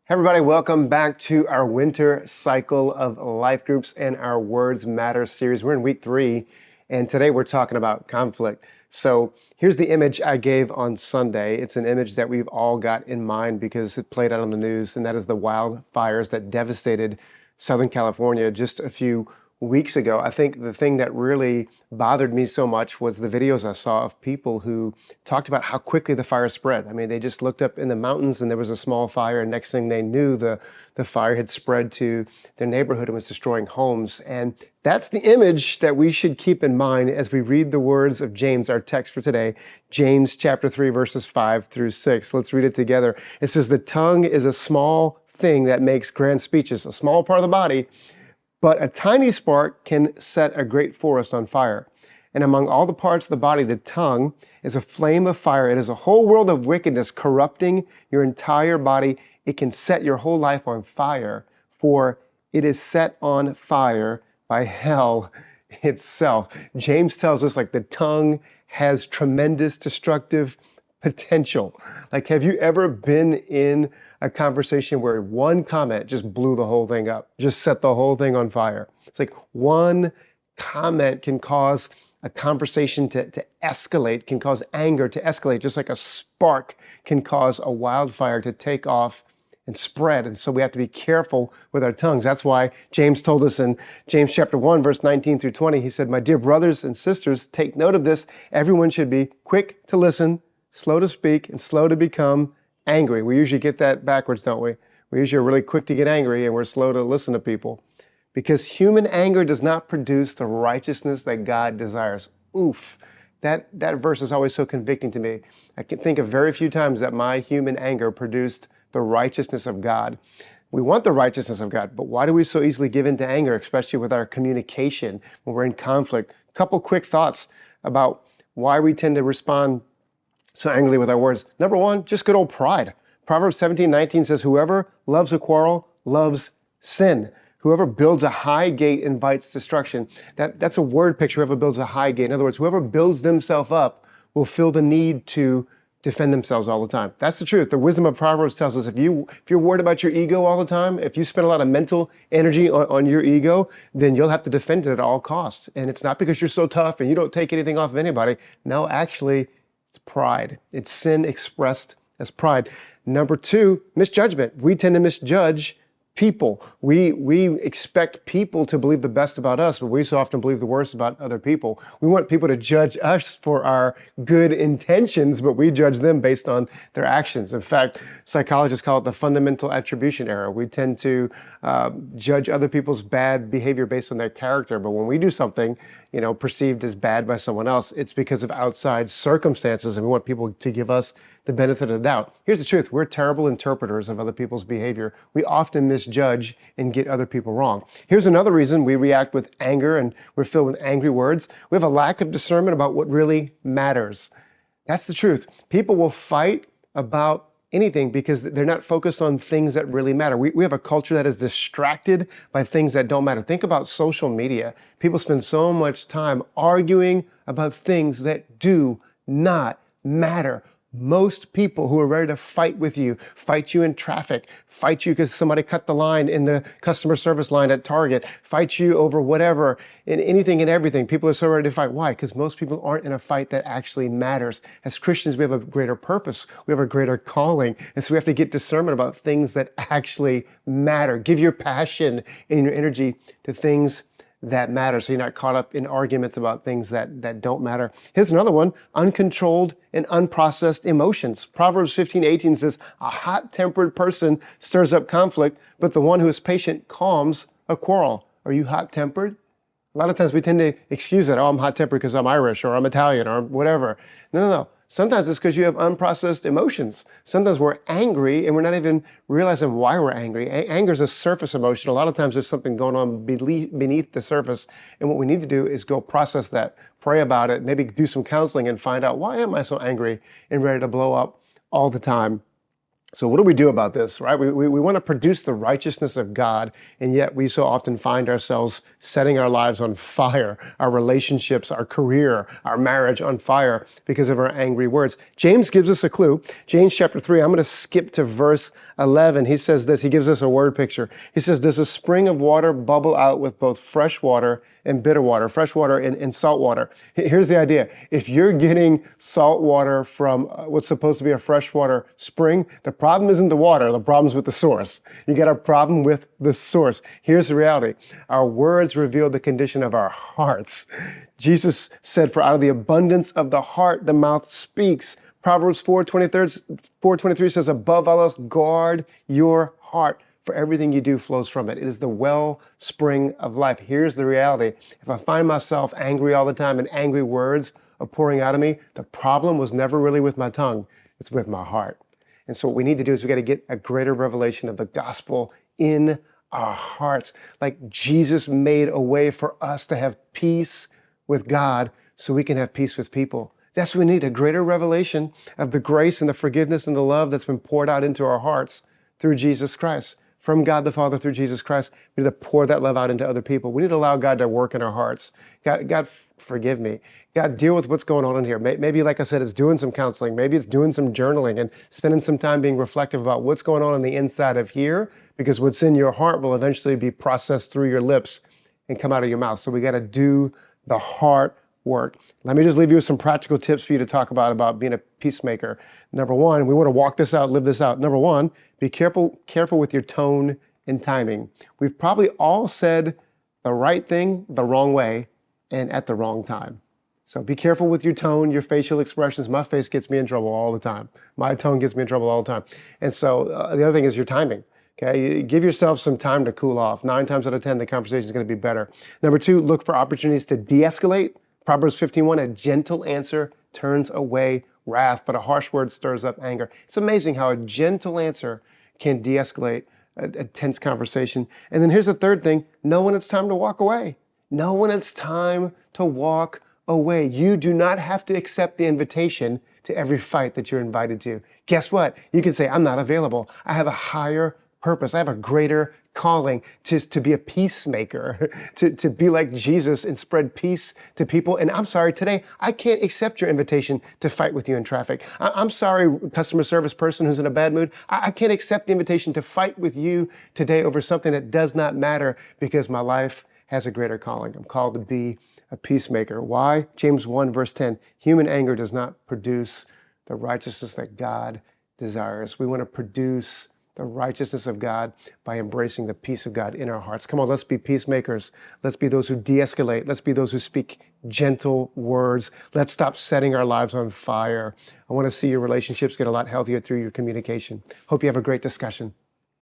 Hey everybody, welcome back to our winter cycle of life groups and our Words Matter series. We're in week 3, and today we're talking about conflict. So here's the image I gave on Sunday. It's an image that we've all got in mind because it played out on the news, and that is the wildfires that devastated Southern California just a few weeks ago. I think the thing that really bothered me so much was the videos I saw of people who talked about how quickly the fire spread. I mean, they just looked up in the mountains and there was a small fire, and next thing they knew, the fire had spread to their neighborhood and was destroying homes. And that's the image that we should keep in mind as we read the words of James, our text for today, James chapter 3, verses 5 through 6. Let's read it together. It says, "The tongue is a small thing that makes grand speeches," a small part of the body, "but a tiny spark can set a great forest on fire. And among all the parts of the body, the tongue is a flame of fire. It is a whole world of wickedness, corrupting your entire body. It can set your whole life on fire, for it is set on fire by hell itself." James tells us the tongue has tremendous destructive potential. Have you ever been in a conversation where one comment just blew the whole thing up, just set the whole thing on fire? It's like one comment can cause a conversation to escalate, can cause anger to escalate, just like a spark can cause a wildfire to take off and spread. And so we have to be careful with our tongues. That's why James told us in James chapter 1, verse 19 through 20, he said, "My dear brothers and sisters, take note of this. Everyone should be quick to listen, slow to speak, and slow to become angry." We usually get that backwards, don't we? We usually are really quick to get angry and we're slow to listen to people. Because human anger does not produce the righteousness that God desires. Oof. That verse is always so convicting to me. I can think of very few times that my human anger produced the righteousness of God. We want the righteousness of God, but why do we so easily give in to anger, especially with our communication when we're in conflict? A couple quick thoughts about why we tend to respond so angrily with our words. Number one, just good old pride. Proverbs 17:19 says, "Whoever loves a quarrel loves sin. Whoever builds a high gate invites destruction." That's a word picture. Whoever builds a high gate. In other words, whoever builds themselves up will feel the need to defend themselves all the time. That's the truth. The wisdom of Proverbs tells us if you're worried about your ego all the time, if you spend a lot of mental energy on your ego, then you'll have to defend it at all costs. And it's not because you're so tough and you don't take anything off of anybody. No, actually, it's pride. It's sin expressed as pride. Number two, misjudgment. We tend to misjudge people. We expect people to believe the best about us, but we so often believe the worst about other people. We want people to judge us for our good intentions, but we judge them based on their actions. In fact, psychologists call it the fundamental attribution error. We tend to judge other people's bad behavior based on their character, but when we do something, perceived as bad by someone else, it's because of outside circumstances, and we want people to give us the benefit of the doubt. Here's the truth. We're terrible interpreters of other people's behavior. We often misjudge and get other people wrong. Here's another reason we react with anger and we're filled with angry words. We have a lack of discernment about what really matters. That's the truth. People will fight about anything because they're not focused on things that really matter. We have a culture that is distracted by things that don't matter. Think about social media. People spend so much time arguing about things that do not matter. Most people who are ready to fight you in traffic, fight you because somebody cut the line in the customer service line at Target, fight you over whatever, in anything and everything. People are so ready to fight. Why? Because most people aren't in a fight that actually matters. As Christians, we have a greater purpose. We have a greater calling. And so we have to get discernment about things that actually matter. Give your passion and your energy to things that matter, so you're not caught up in arguments about things that don't matter. Here's another one, uncontrolled and unprocessed emotions. Proverbs 15:18 says, "A hot-tempered person stirs up conflict, but the one who is patient calms a quarrel." Are you hot-tempered? A lot of times we tend to excuse it. "Oh, I'm hot-tempered because I'm Irish or I'm Italian or whatever." No. Sometimes it's because you have unprocessed emotions. Sometimes we're angry and we're not even realizing why we're angry. Anger is a surface emotion. A lot of times there's something going on beneath the surface. And what we need to do is go process that, pray about it, maybe do some counseling and find out, why am I so angry and ready to blow up all the time? So what do we do about this, right? We want to produce the righteousness of God, and yet we so often find ourselves setting our lives on fire, our relationships, our career, our marriage on fire because of our angry words. James gives us a clue. James chapter 3, I'm going to skip to verse 11. He says this, he gives us a word picture. He says, does a spring of water bubble out with both fresh water and bitter water, fresh water and salt water? Here's the idea. If you're getting salt water from what's supposed to be a freshwater spring, the problem isn't the water, the problem's with the source. You got a problem with the source. Here's the reality. Our words reveal the condition of our hearts. Jesus said, for out of the abundance of the heart, the mouth speaks. Proverbs 4:23 says, above all else, guard your heart, for everything you do flows from it. It is the wellspring of life. Here's the reality. If I find myself angry all the time and angry words are pouring out of me, the problem was never really with my tongue. It's with my heart. And so what we need to do is we got to get a greater revelation of the gospel in our hearts. Like Jesus made a way for us to have peace with God so we can have peace with people. That's what we need, a greater revelation of the grace and the forgiveness and the love that's been poured out into our hearts through Jesus Christ. From God the Father through Jesus Christ, we need to pour that love out into other people. We need to allow God to work in our hearts. God, forgive me. God, deal with what's going on in here. Maybe, like I said, it's doing some counseling. Maybe it's doing some journaling and spending some time being reflective about what's going on the inside of here, because what's in your heart will eventually be processed through your lips and come out of your mouth. So we got to do the heart work. Let me just leave you with some practical tips for you to talk about being a peacemaker. Number one, we want to walk this out, live this out. Number one, be careful with your tone and timing. We've probably all said the right thing the wrong way and at the wrong time. So be careful with your tone, your facial expressions. My face gets me in trouble all the time. My tone gets me in trouble all the time. And so the other thing is your timing. Okay, give yourself some time to cool off. 9 times out of 10, the conversation is going to be better. Number two, look for opportunities to de-escalate. Proverbs 15:1, a gentle answer turns away wrath, but a harsh word stirs up anger. It's amazing how a gentle answer can de-escalate a tense conversation. And then here's the third thing, know when it's time to walk away. Know when it's time to walk away. You do not have to accept the invitation to every fight that you're invited to. Guess what? You can say, I'm not available. I have a higher purpose. I have a greater calling to be a peacemaker, to be like Jesus and spread peace to people. And I'm sorry, today, I can't accept your invitation to fight with you in traffic. I'm sorry, customer service person who's in a bad mood. I can't accept the invitation to fight with you today over something that does not matter, because my life has a greater calling. I'm called to be a peacemaker. Why? James 1 verse 10, human anger does not produce the righteousness that God desires. We want to produce the righteousness of God by embracing the peace of God in our hearts. Come on, let's be peacemakers. Let's be those who de-escalate. Let's be those who speak gentle words. Let's stop setting our lives on fire. I want to see your relationships get a lot healthier through your communication. Hope you have a great discussion.